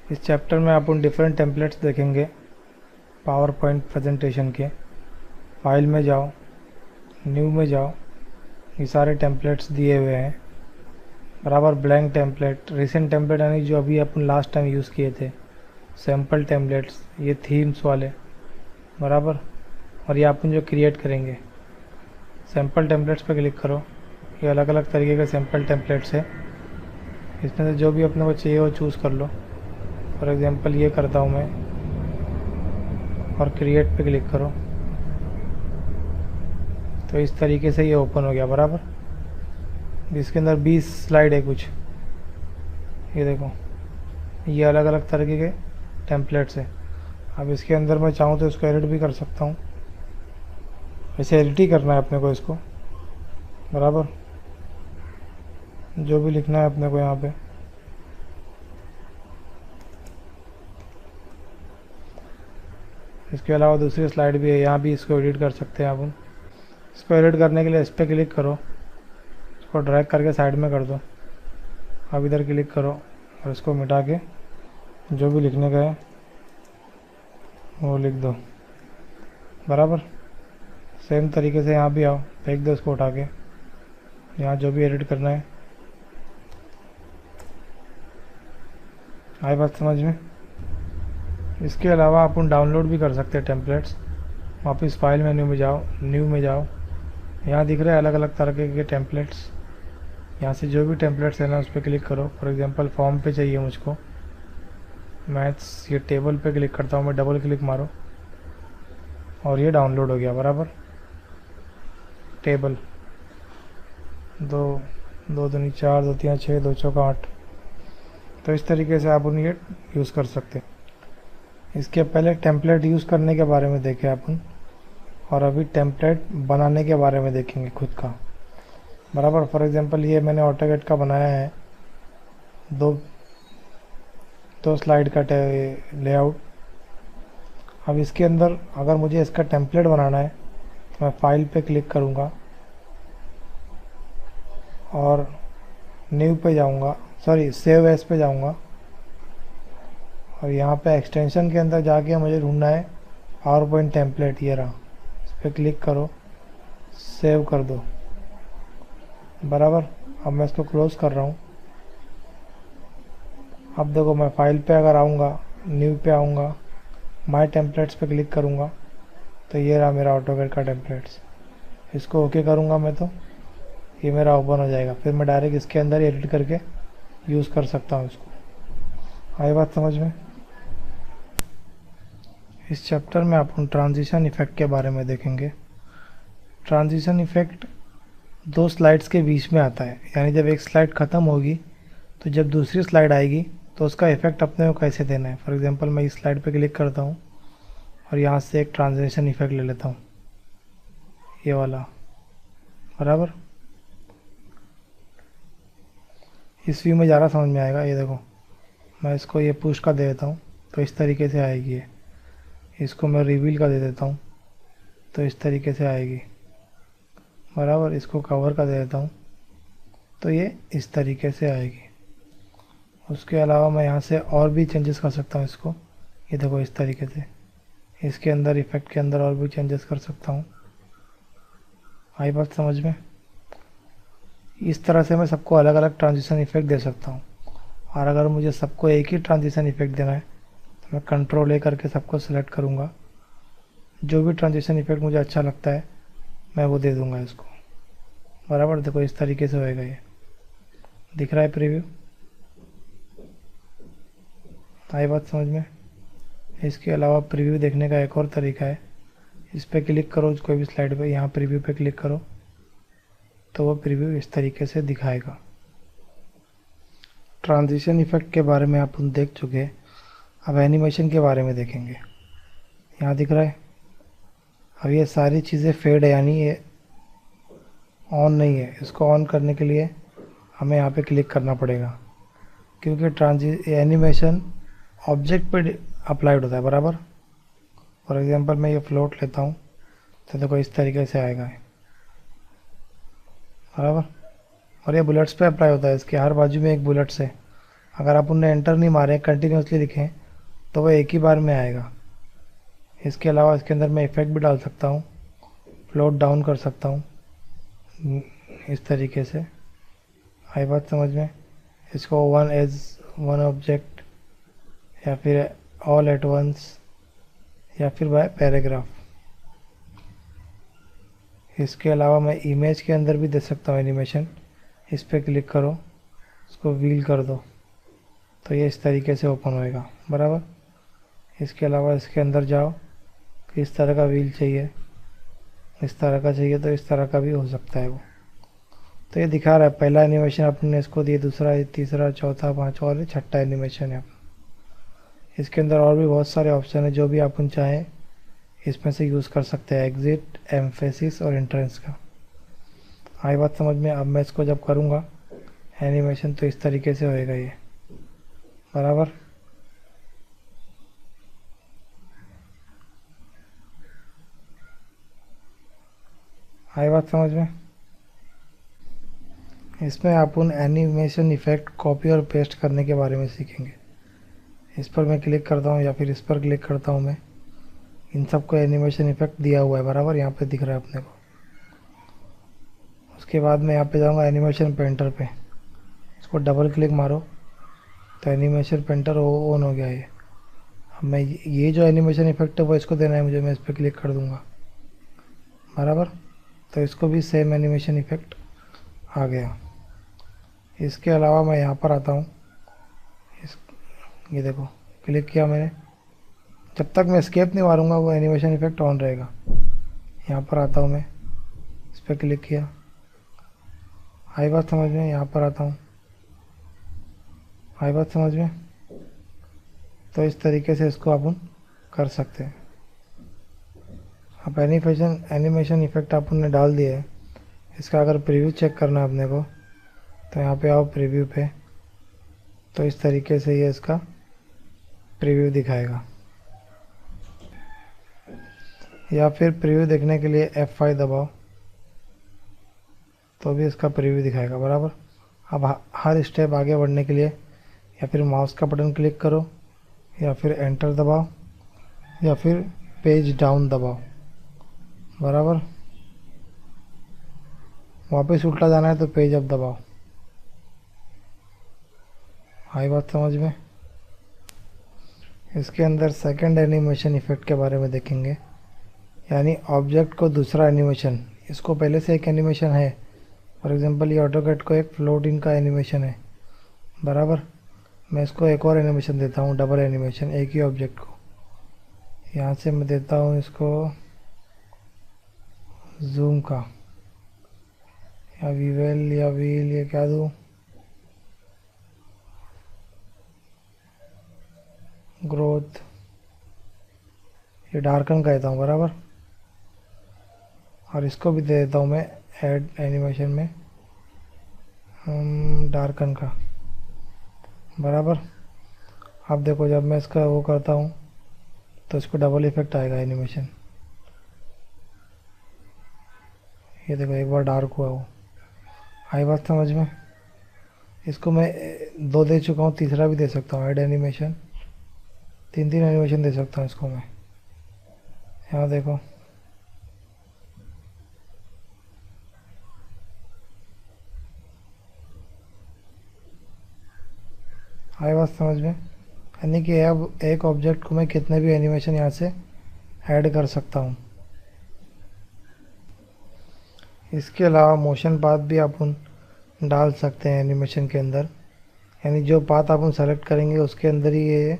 इस चैप्टर में अपन different templates देखेंगे पावर पॉइंट प्रेजेंटेशन के। फाइल में जाओ, न्यू में जाओ, ये सारे टेम्पलेट्स दिए हुए हैं बराबर। ब्लैंक टेम्पलेट, रिसेंट टेम्पलेट यानी जो अभी अपन लास्ट टाइम यूज़ किए थे, सैम्पल टेम्पलेट्स, ये थीम्स वाले बराबर। और ये अपन जो क्रिएट करेंगे, सैम्पल टेम्पलेट्स पे क्लिक करो। ये अलग अलग तरीके के सैम्पल टेम्पलेट्स है, इसमें से जो भी अपने को चाहिए वो चूज़ कर लो। फॉर एग्जांपल ये करता हूँ मैं और क्रिएट पे क्लिक करो, तो इस तरीके से ये ओपन हो गया बराबर। इसके अंदर 20 स्लाइड है कुछ, ये देखो, ये अलग अलग तरीके के टेम्पलेट्स है। अब इसके अंदर मैं चाहूँ तो इसको एडिट भी कर सकता हूँ। वैसे एडिट ही करना है अपने को इसको बराबर, जो भी लिखना है अपने को यहाँ पे। इसके अलावा दूसरी स्लाइड भी है, यहाँ भी इसको एडिट कर सकते हैं अपन। इसको एडिट करने के लिए इस पर क्लिक करो, इसको ड्रैग करके साइड में कर दो। अब इधर क्लिक करो और इसको मिटा के जो भी लिखने का है वो लिख दो बराबर। सेम तरीके से यहाँ भी आओ, फेंक दो इसको उठा के, यहाँ जो भी एडिट करना है। आई बात समझ में? इसके अलावा अपन डाउनलोड भी कर सकते हैं टेम्पलेट्स। वापस फाइल मेन्यू में जाओ, न्यू में जाओ, यहाँ दिख रहे हैं अलग अलग तरह के टेम्पलेट्स। यहाँ से जो भी टेम्पलेट्स है ना उस पर क्लिक करो। फॉर एग्जांपल फॉर्म पे चाहिए मुझको, मैथ्स, ये टेबल पे क्लिक करता हूँ मैं, डबल क्लिक मारो और ये डाउनलोड हो गया बराबर। टेबल 2 2 दूनी 4, 2 3 6, 2 चौका 8। तो इस तरीके से आप ये यूज़ कर सकते हैं। इसके पहले टेम्पलेट यूज़ करने के बारे में देखे अपन, और अभी टेम्पलेट बनाने के बारे में देखेंगे खुद का बराबर। फॉर एग्जांपल ये मैंने ऑटोकैड का बनाया है, दो स्लाइड का लेआउट। अब इसके अंदर अगर मुझे इसका टेम्पलेट बनाना है तो मैं फाइल पे क्लिक करूँगा और न्यू पे जाऊँगा, सॉरी सेव एज पे जाऊँगा, और यहाँ पे एक्सटेंशन के अंदर जाके मुझे ढूंढना है पावर पॉइंट टेम्पलेट, ये रहा। इस पर क्लिक करो, सेव कर दो बराबर। अब मैं इसको क्लोज़ कर रहा हूँ। अब देखो मैं फाइल पे अगर आऊँगा, न्यू पे आऊँगा, माय टेम्पलेट्स पे क्लिक करूँगा तो ये रहा मेरा ऑटोकैड का टेम्पलेट्स। इसको ओके करूँगा मैं तो ये मेरा ओपन हो जाएगा। फिर मैं डायरेक्ट इसके अंदर एडिट करके यूज़ कर सकता हूँ इसको। आई बात समझ में? इस चैप्टर में अपन ट्रांजिशन इफ़ेक्ट के बारे में देखेंगे। ट्रांजिशन इफ़ेक्ट 2 स्लाइड्स के बीच में आता है, यानी जब एक स्लाइड ख़त्म होगी तो जब दूसरी स्लाइड आएगी तो उसका इफ़ेक्ट अपने को कैसे देना है। फॉर एग्जांपल मैं इस स्लाइड पे क्लिक करता हूँ और यहाँ से एक ट्रांजिशन इफ़ेक्ट ले लेता हूँ, ये वाला बराबर। इस व्यू में ज़्यादा समझ में आएगा। ये देखो मैं इसको ये पुश का दे देता हूँ तो इस तरीके से आएगी ये। इसको मैं रिवील का दे देता हूँ तो इस तरीके से आएगी बराबर। इसको कवर का दे देता हूँ तो ये इस तरीके से आएगी। उसके अलावा मैं यहाँ से और भी चेंजेस कर सकता हूँ इसको, ये देखो इस तरीके से। इसके अंदर इफ़ेक्ट के अंदर और भी चेंजेस कर सकता हूँ। आई बात समझ में? इस तरह से मैं सबको अलग अलग ट्रांजिशन इफ़ेक्ट दे सकता हूँ। और अगर मुझे सबको एक ही ट्रांजिशन इफ़ेक्ट देना है तो मैं कंट्रोल ए करके सबको सेलेक्ट करूँगा। जो भी ट्रांजिशन इफ़ेक्ट मुझे अच्छा लगता है मैं वो दे दूँगा इसको बराबर। देखो इस तरीके से होएगा, ये दिख रहा है प्रीव्यू। आई बात समझ में? इसके अलावा प्रीव्यू देखने का एक और तरीका है, इस पर क्लिक करो कोई भी स्लाइड पे, यहाँ प्रीव्यू पे क्लिक करो तो वो प्रीव्यू इस तरीके से दिखाएगा। ट्रांजिशन इफ़ेक्ट के बारे में अपन देख चुके हैं। अब एनिमेशन के बारे में देखेंगे। यहाँ दिख रहा है, अब ये सारी चीज़ें फेड है, यानी ये ऑन नहीं है। इसको ऑन करने के लिए हमें यहाँ पे क्लिक करना पड़ेगा, क्योंकि एनिमेशन ऑब्जेक्ट पे अप्लाइड होता है बराबर। फॉर एग्जांपल मैं ये फ्लोट लेता हूँ तो देखो इस तरीके से आएगा बराबर। और ये बुलेट्स पे अप्लाई होता है, इसके हर बाजू में एक बुलेट्स है अगर आप उन्हें एंटर नहीं मारे कंटिन्यूसली लिखें तो वो एक ही बार में आएगा। इसके अलावा इसके अंदर मैं इफ़ेक्ट भी डाल सकता हूँ, फ्लोट डाउन कर सकता हूँ इस तरीके से। आई बात समझ में? इसको वन एज वन ऑब्जेक्ट, या फिर ऑल एट वंस, या फिर बाय पैराग्राफ। इसके अलावा मैं इमेज के अंदर भी दे सकता हूँ एनिमेशन। इस पर क्लिक करो, इसको व्हील कर दो तो ये इस तरीके से ओपन होएगा, बराबर। इसके अलावा इसके अंदर जाओ कि इस तरह का व्हील चाहिए, इस तरह का चाहिए तो इस तरह का भी हो सकता है वो। तो ये दिखा रहा है पहला एनिमेशन आपने इसको दिया, दूसरा, तीसरा, चौथा, पांचवा और छठा एनिमेशन है। इसके अंदर और भी बहुत सारे ऑप्शन है, जो भी आप चाहें इसमें से यूज़ कर सकते हैं, एग्जिट, एम्फेसिस और एंट्रेंस का। आई बात समझ में? अब मैं इसको जब करूँगा एनिमेशन तो इस तरीके से होएगा ये, बराबर। आई बात समझ में? इसमें अपन एनिमेशन इफेक्ट कॉपी और पेस्ट करने के बारे में सीखेंगे। इस पर मैं क्लिक करता हूँ या फिर इस पर क्लिक करता हूँ मैं, इन सबको एनिमेशन इफेक्ट दिया हुआ है, बराबर, यहाँ पे दिख रहा है अपने को। उसके बाद मैं यहाँ पे जाऊँगा एनिमेशन पेंटर पे, इसको डबल क्लिक मारो तो एनिमेशन पेंटर ऑन हो गया ये। अब मैं ये जो एनिमेशन इफेक्ट है वो इसको देना है मुझे, मैं इस पर क्लिक कर दूँगा, बराबर। तो इसको भी सेम एनिमेशन इफेक्ट आ गया। इसके अलावा मैं यहाँ पर आता हूँ, इस ये देखो क्लिक किया मैंने, जब तक मैं एस्केप नहीं मारूंगा वो एनिमेशन इफेक्ट ऑन रहेगा। यहाँ पर आता हूँ मैं, इस पर क्लिक किया, आई बात समझ में? यहाँ पर आता हूँ, आई बात समझ में? तो इस तरीके से इसको अपन कर सकते हैं। अब एनिमेशन इफेक्ट अपन ने डाल दिया है। इसका अगर प्रीव्यू चेक करना है अपने को तो यहाँ पे आओ प्रीव्यू पे, तो इस तरीके से ये इसका प्रीव्यू दिखाएगा। या फिर प्रीव्यू देखने के लिए F5 दबाओ तो भी इसका प्रीव्यू दिखाएगा, बराबर। अब हर स्टेप आगे बढ़ने के लिए या फिर माउस का बटन क्लिक करो, या फिर एंटर दबाओ, या फिर पेज डाउन दबाओ, बराबर। वापस उल्टा जाना है तो पेज अप दबाओ। आई बात समझ में? इसके अंदर सेकंड एनिमेशन इफेक्ट के बारे में देखेंगे, यानी ऑब्जेक्ट को दूसरा एनिमेशन। इसको पहले से एक एनिमेशन है, फॉर एग्जांपल ये ऑटोकैड को एक फ्लोट इन का एनिमेशन है, बराबर। मैं इसको एक और एनिमेशन देता हूँ, डबल एनिमेशन, एक ही ऑब्जेक्ट को। यहाँ से मैं देता हूँ इसको जूम का, या वीवेल या व्हील, ये क्या दूँ, ग्रोथ, ये डार्कन का देता हूँ, बराबर। और इसको भी दे देता हूँ मैं ऐड एनिमेशन में डार्कन का, बराबर। अब देखो जब मैं इसका वो करता हूँ तो इसको डबल इफेक्ट आएगा एनिमेशन। ये देखो एक बार डार्क हुआ वो। आई बात समझ में? इसको मैं दो दे चुका हूँ, तीसरा भी दे सकता हूँ, ऐड एनिमेशन। तीन एनिमेशन दे सकता हूँ इसको मैं। यहाँ देखो, आई बात समझ में? यानी कि अब एक ऑब्जेक्ट को मैं कितने भी एनिमेशन यहाँ से ऐड कर सकता हूँ। इसके अलावा मोशन पाथ भी अपन डाल सकते हैं एनिमेशन के अंदर, यानी जो पाथ अपन सेलेक्ट करेंगे उसके अंदर ही ये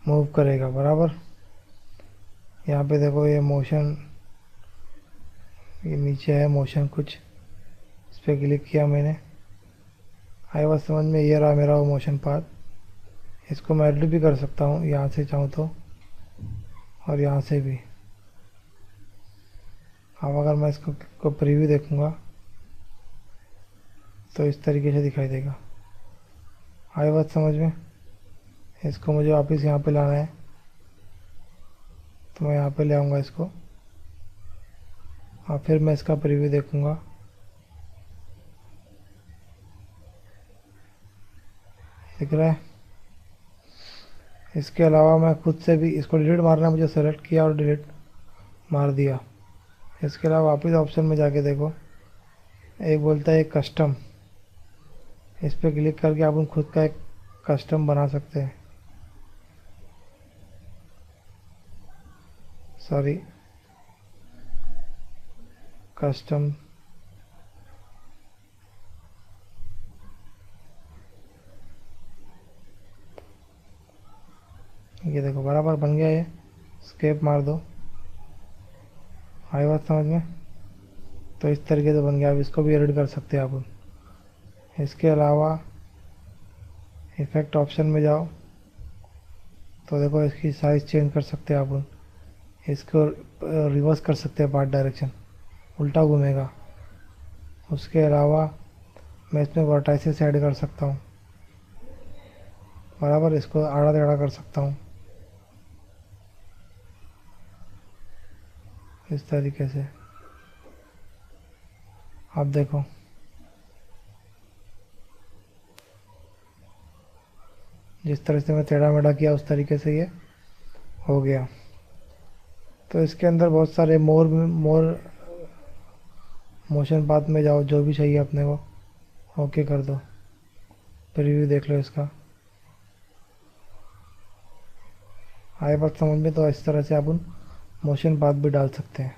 मूव करेगा, बराबर। यहाँ पे देखो ये मोशन, ये नीचे है मोशन कुछ, इस पर क्लिक किया मैंने, आई बात समझ में? ये रहा मेरा वो मोशन पाथ। इसको मैं एडिट भी कर सकता हूँ यहाँ से चाहूँ तो, और यहाँ से भी। अब अगर मैं इसको प्रीव्यू देखूँगा तो इस तरीके से दिखाई देगा। आई बात समझ में? इसको मुझे वापस यहाँ पे लाना है तो मैं यहाँ पे ले आऊँगा इसको, और फिर मैं इसका प्रीव्यू देखूँगा। दिख रहा है। इसके अलावा मैं खुद से भी इसको डिलीट मारना है, मुझे सेलेक्ट किया और डिलीट मार दिया। इसके अलावा वापस ऑप्शन में जाके देखो, एक बोलता है कस्टम, इस पर क्लिक करके आप खुद का एक कस्टम बना सकते हैं। सॉरी, कस्टम, ये देखो बराबर बन गया। ये स्केप मार दो। आई बात समझ में? तो इस तरीके से बन गया। अब इसको भी एडिट कर सकते हैं आप। इसके अलावा इफेक्ट ऑप्शन में जाओ तो देखो इसकी साइज़ चेंज कर सकते हैं आप। इसको रिवर्स कर सकते हैं, पार्ट डायरेक्शन उल्टा घूमेगा। उसके अलावा मैं इसमें वर्टाइसेस ऐड कर सकता हूँ, बराबर इसको आड़ा टेढ़ा कर सकता हूँ इस तरीके से। आप देखो जिस तरह से मैं टेढ़ा मेढ़ा किया उस तरीके से ये हो गया। तो इसके अंदर बहुत सारे मोर मोशन पाथ में जाओ, जो भी चाहिए अपने को ओके कर दो। प्रीव्यू देख लो इसका। आए बात समझ में? तो इस तरह से आप मोशन पाथ भी डाल सकते हैं।